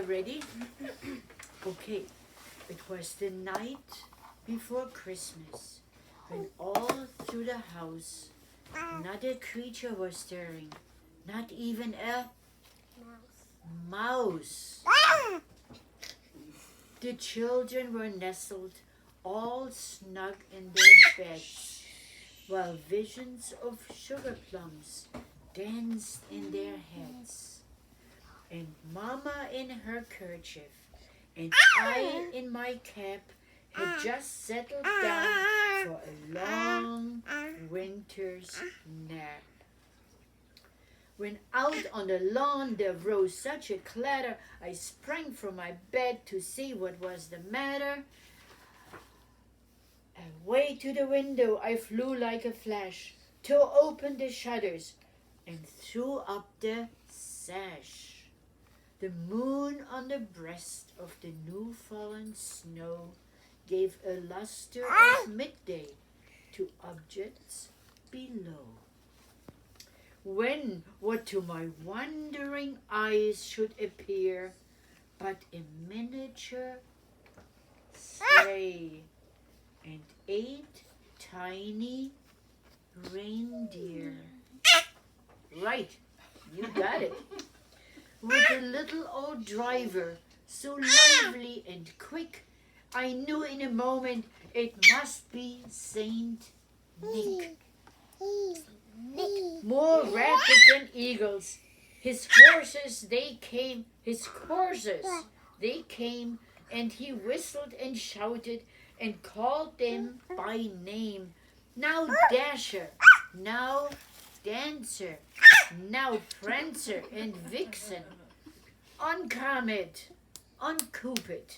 ready? Okay. It was the night before Christmas, when all through the house not a creature was stirring, not even a mouse. The children were nestled all snug in their beds, while visions of sugar plums danced in their heads. And Mama in her kerchief and I in my cap had just settled down for a long winter's nap. When out on the lawn there rose such a clatter, I sprang from my bed to see what was the matter. Away to the window I flew like a flash, tore open the shutters, and threw up the sash. The moon on the breast of the new-fallen snow gave a luster of midday to objects below. When what to my wondering eyes should appear but a miniature sleigh and 8 tiny reindeer. Right, you got it. With a little old driver, so lively and quick, I knew in a moment it must be Saint Nick. More rapid than eagles, his coursers they came, and he whistled and shouted and called them by name. Now Dasher, now Dancer, now Prancer and Vixen, on Comet, on Cupid,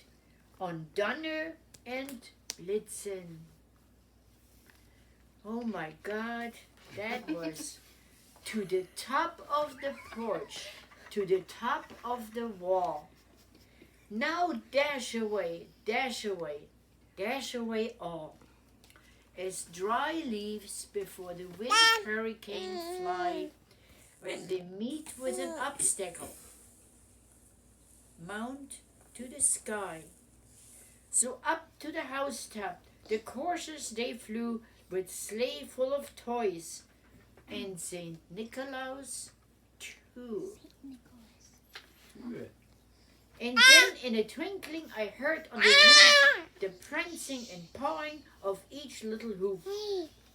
on Donner and Blitzen. Oh my God, that was to the top of the porch, to the top of the wall. Now dash away, dash away, dash away all, as dry leaves before the wind hurricane fly, when they meet with an obstacle, mount to the sky. So up to the housetop the coursers they flew, with sleigh full of toys, and Saint Nicholas too. And then in a twinkling I heard on the roof the prancing and pawing of each little hoof,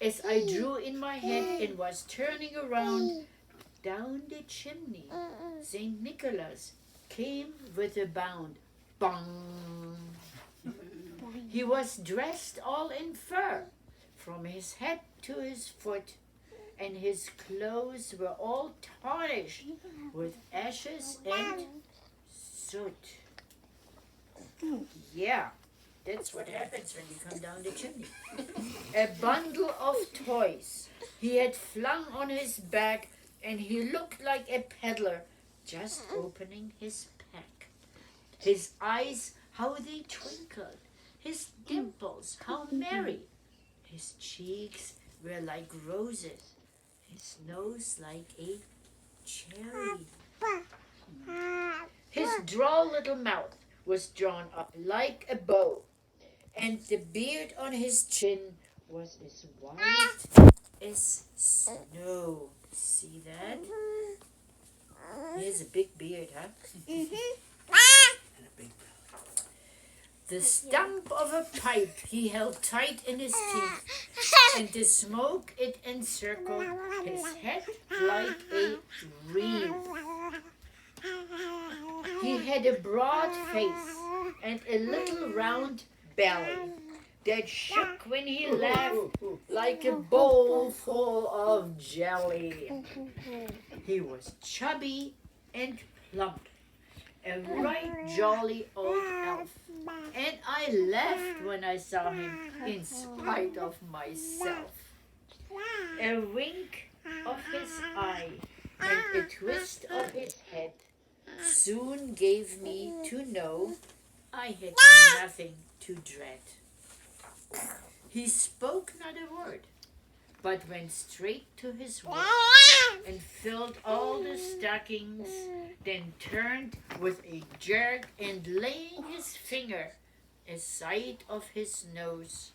as I drew in my head and was turning around. Down the chimney Saint Nicholas came with a bound. Bong! He was dressed all in fur, from his head to his foot, and his clothes were all tarnished with ashes and soot. Yeah, that's what happens when you come down the chimney. A bundle of toys he had flung on his back, and he looked like a peddler just opening his pack. His eyes, how they twinkled, his dimples, how merry. His cheeks were like roses, his nose like a cherry. His droll little mouth was drawn up like a bow, and the beard on his chin was as white as snow. See that? He has a big beard, huh? And a big belly. The stump of a pipe he held tight in his teeth, and the smoke it encircled his head like a wreath. He had a broad face and a little round belly that shook when he laughed like a bowl full of jelly. He was chubby and plump, a right jolly old elf, and I laughed when I saw him in spite of myself. A wink of his eye and a twist of his head soon gave me to know I had nothing to dread. He spoke not a word, but went straight to his work and filled all the stockings, then turned with a jerk and laying his finger aside of his nose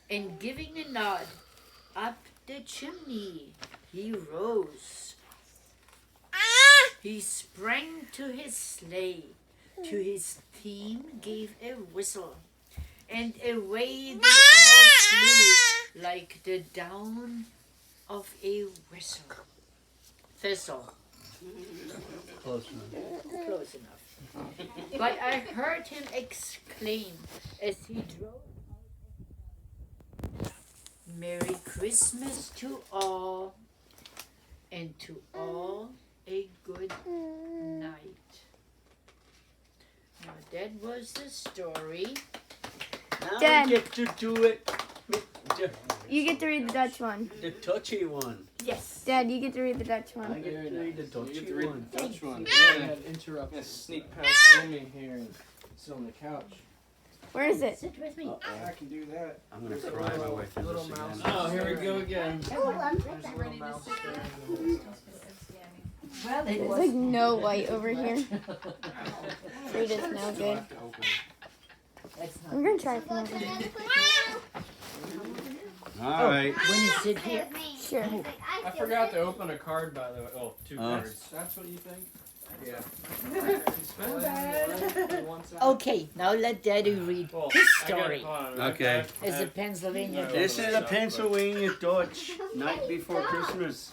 and giving a nod up the chimney, he rose. He sprang to his sleigh, to his team gave a whistle, and away they all flew like the down of a thistle. Close enough. Close enough. But I heard him exclaim as he drove out. Merry Christmas to all, and to all a good night. Now that was the story. Now Dad. we get to do it. You get to read the Dutch one. The touchy one. Yes. Dad, you get to read the Dutch I one. get to read the You touchy get to read one. the Dutch one. Thank Yeah, interrupt. yeah, sneak past Amy here and sit on the couch. Where is it? Sit with me. I can do that. I'm gonna cry my way through Little this mouse. again. Oh, here we go again. There's a little mouse there. Well, it There's was like no light over here. Read is no good. That's not I'm gonna try from over here. All right. when you sit here. Sure. I forgot to open a card, by the way. Oh, two Oh. cards. That's what you think? Yeah. Okay, now let Daddy read Well, his I got- story. hold on, Okay. It's a Pennsylvania. No. This is a Pennsylvania Dutch night before Christmas.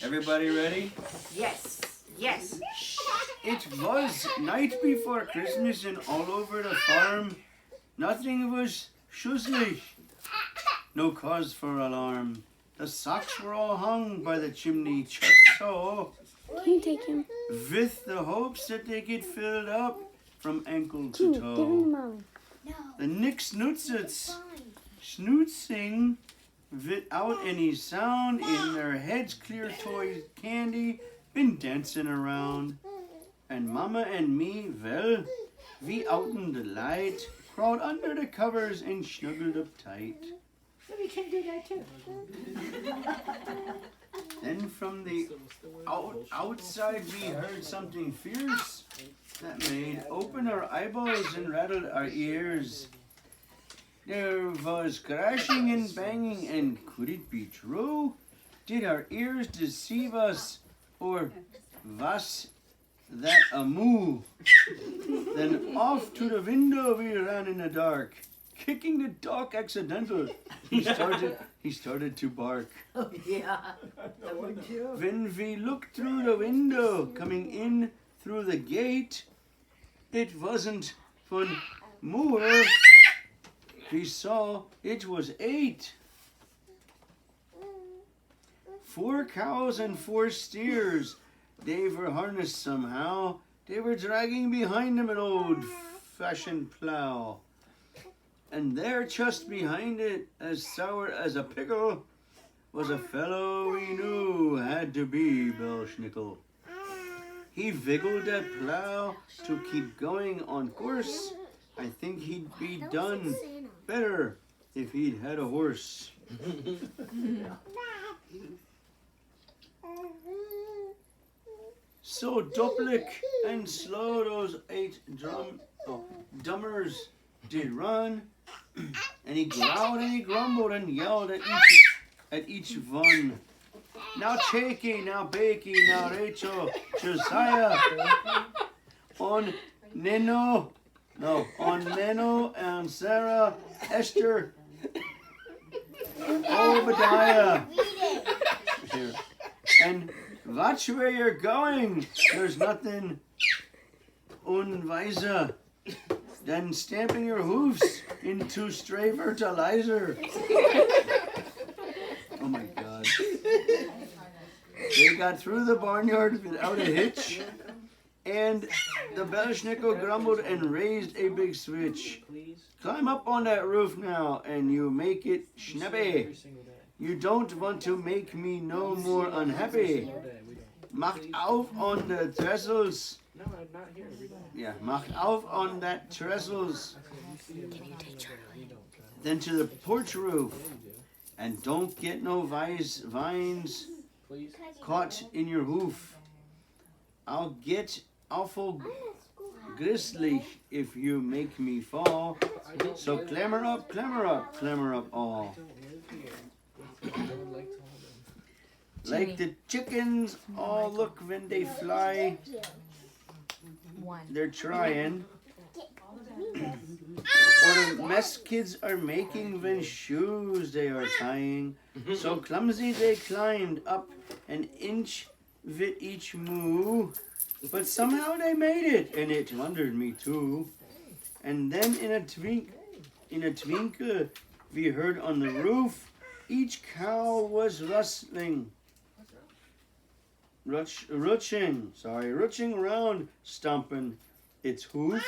Everybody ready? Yes, yes. It was night before Christmas and all over the farm. Nothing was schusslich. No cause for alarm. The socks were all hung by the chimney just so, Can you take him? with the hopes that they get filled up from ankle Can to you give him to toe. mommy? The Nick Snootzits snootzing without any sound in their heads, clear toy candy, been dancing around. And Mama and me, well, we out in the light, crawled under the covers and snuggled up tight. We can do that too. Then from the outside we heard something fierce that made open our eyeballs and rattled our ears. There was crashing and banging, and could it be true? Did our ears deceive us, or was that a moo? Then off to the window we ran in the dark, kicking the dog accidental. He started to bark. Oh, yeah. That one too. When we looked through the window, coming in through the gate, it wasn't von Moore. We saw it was 8. 4 cows and 4 steers. They were harnessed somehow. They were dragging behind them an old-fashioned plow. And there, just behind it, as sour as a pickle, was a fellow we knew had to be Belschnickel. He wiggled that plow to keep going on course. I think he'd be done better if he'd had a horse. So Duplik and slow those 8 dummers did run, and he growled and he grumbled and yelled at each one. Now Cheeky, now Bakey, now Rachel, Josiah, on Neno and Sarah, Esther, Obadiah. Here. And watch where you're going. There's nothing unweiser than stamping your hoofs into stray fertilizer. Oh my God. They got through the barnyard without a hitch, and the Belschnickel grumbled and raised a big switch. Climb up on that roof now, and you make it snappy. You don't want to make me no more unhappy. Macht auf on the trestles. No, I'm not here every day. Yeah, macht auf on that trestles. Then to the porch roof. And don't get no vines Please. caught in your hoof. I'll get awful grisly if you make me fall. So clamber up, clamber up, clamber up all. Like the chickens all look when they fly. They're trying. Or the mess kids are making when shoes they are tying. So clumsy they climbed up an inch with each moo. But somehow they made it, and it wondered me too. And then in a twinkle, we heard on the roof, each cow was rustling. Rutching around, stomping its hoof.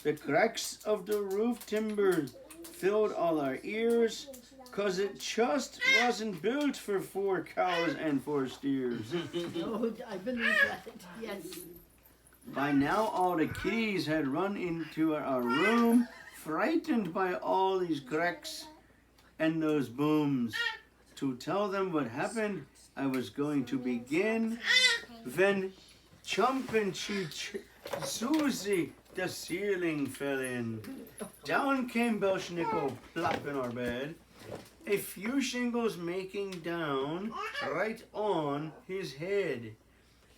The cracks of the roof timber filled all our ears, 'cause it just wasn't built for 4 cows and 4 steers. Oh, I believe that. Yes. By now all the kitties had run into our room, frightened by all these cracks and those booms. To tell them what happened, I was going to begin, when chumping Susie, the ceiling fell in. Down came Belschnickel, plop in our bed, a few shingles making down right on his head.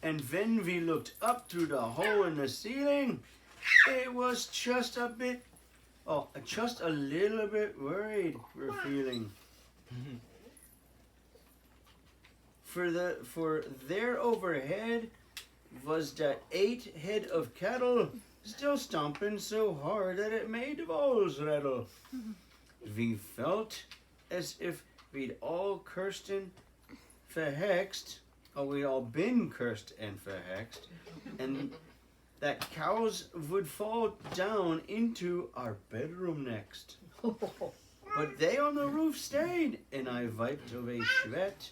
And when we looked up through the hole in the ceiling, it was just a little bit worried we're feeling. For there overhead was the 8 head of cattle, still stomping so hard that it made the walls rattle. We felt as if we'd all cursed and verhexed. Oh, we'd all been cursed and verhexed, and that cows would fall down into our bedroom next. But they on the roof stayed, and I wiped away sweat.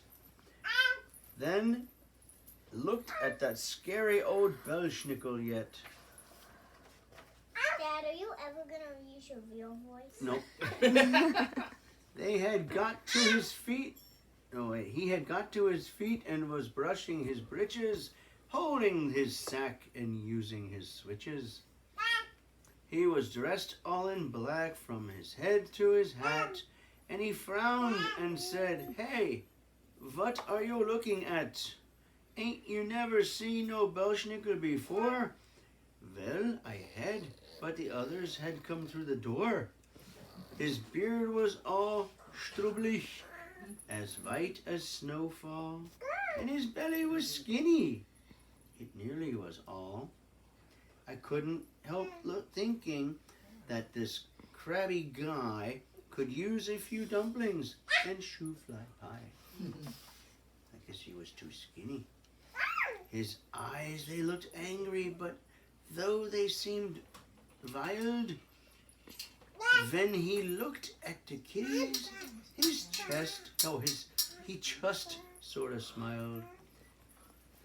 Then looked at that scary old Belschnickel yet. Dad, are you ever gonna use your real voice? Nope. They had got to his feet. No, wait. He had got to his feet and was brushing his breeches, holding his sack and using his switches. He was dressed all in black from his head to his hat, and he frowned and said, "Hey, what are you looking at? Ain't you never seen no Belschnickel before?" Well, I had, but the others had come through the door. His beard was all strubbelig, as white as snowfall, and his belly was skinny. It nearly was all. I couldn't help thinking that this crabby guy could use a few dumplings and shoe fly pie. I guess he was too skinny. His eyes, they looked angry, but though they seemed wild, when he looked at the kitties, he just sort of smiled.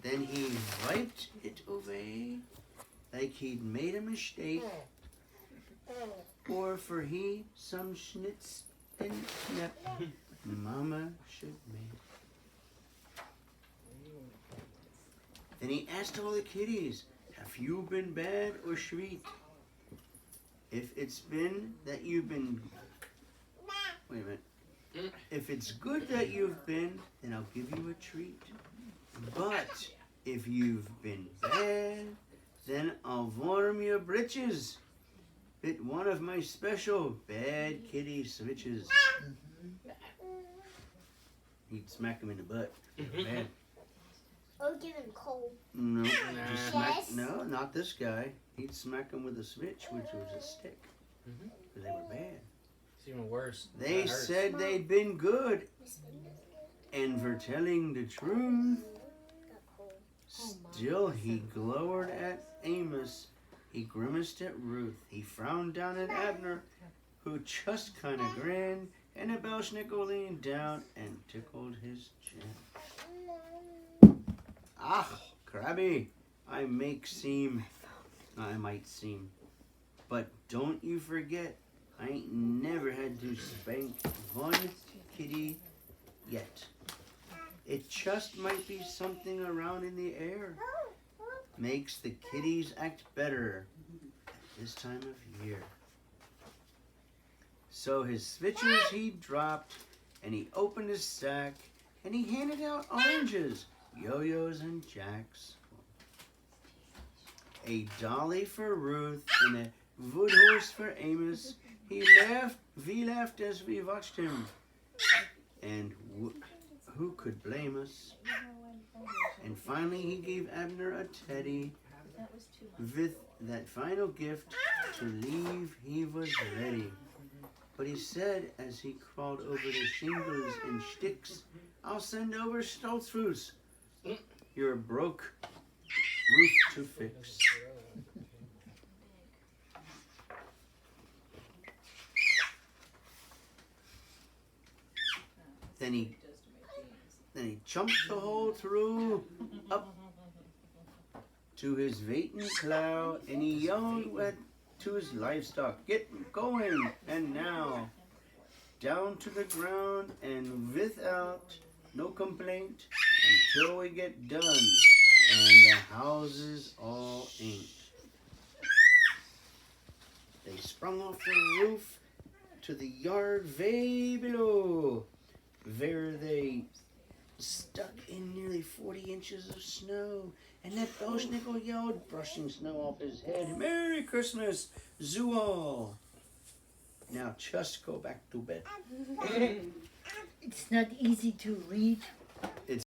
Then he wiped it away like he'd made a mistake, or for he some schnitz and snap Mama should make. Then he asked all the kitties, "Have you been bad or sweet? If it's been that you've been..." Wait a minute. "If it's good that you've been, then I'll give you a treat. But if you've been bad, then I'll warm your britches with one of my special bad kitty switches." He'd smack him in the butt. Bad. Or give him cold. No, just smack. Yes. No, not this guy. He'd smack him with a switch, which was a stick. Because they were bad. It's even worse. They That hurts. said they'd been good, and for telling the truth, still he glowered at Amos. He grimaced at Ruth. He frowned down at Abner, who just kind of grinned, and a Belschnickel leaned down and tickled his chin. "Ah, crabby, I might seem, but don't you forget, I ain't never had to spank one kitty yet. It just might be something around in the air. Makes the kitties act better at this time of year. So his switches he dropped, and he opened his sack, and he handed out oranges, yo-yos and jacks. A dolly for Ruth and a wood horse for Amos. We laughed as we watched him. And who could blame us? And finally he gave Abner a teddy. With that final gift to leave, he was ready. But he said as he crawled over the shingles and sticks, I'll send over Stoltzfus, your broke roof to fix. Then he jumped the hole through up to his waiting plow, and he yelled to his livestock, get going, and now down to the ground and without no complaint until we get done and the houses all ain't. They sprung off the roof to the yard way below, where they stuck in nearly 40 inches of snow, and that Belschnickel yelled, brushing snow off his head, Merry Christmas, Zool! Now just go back to bed. It's not easy to read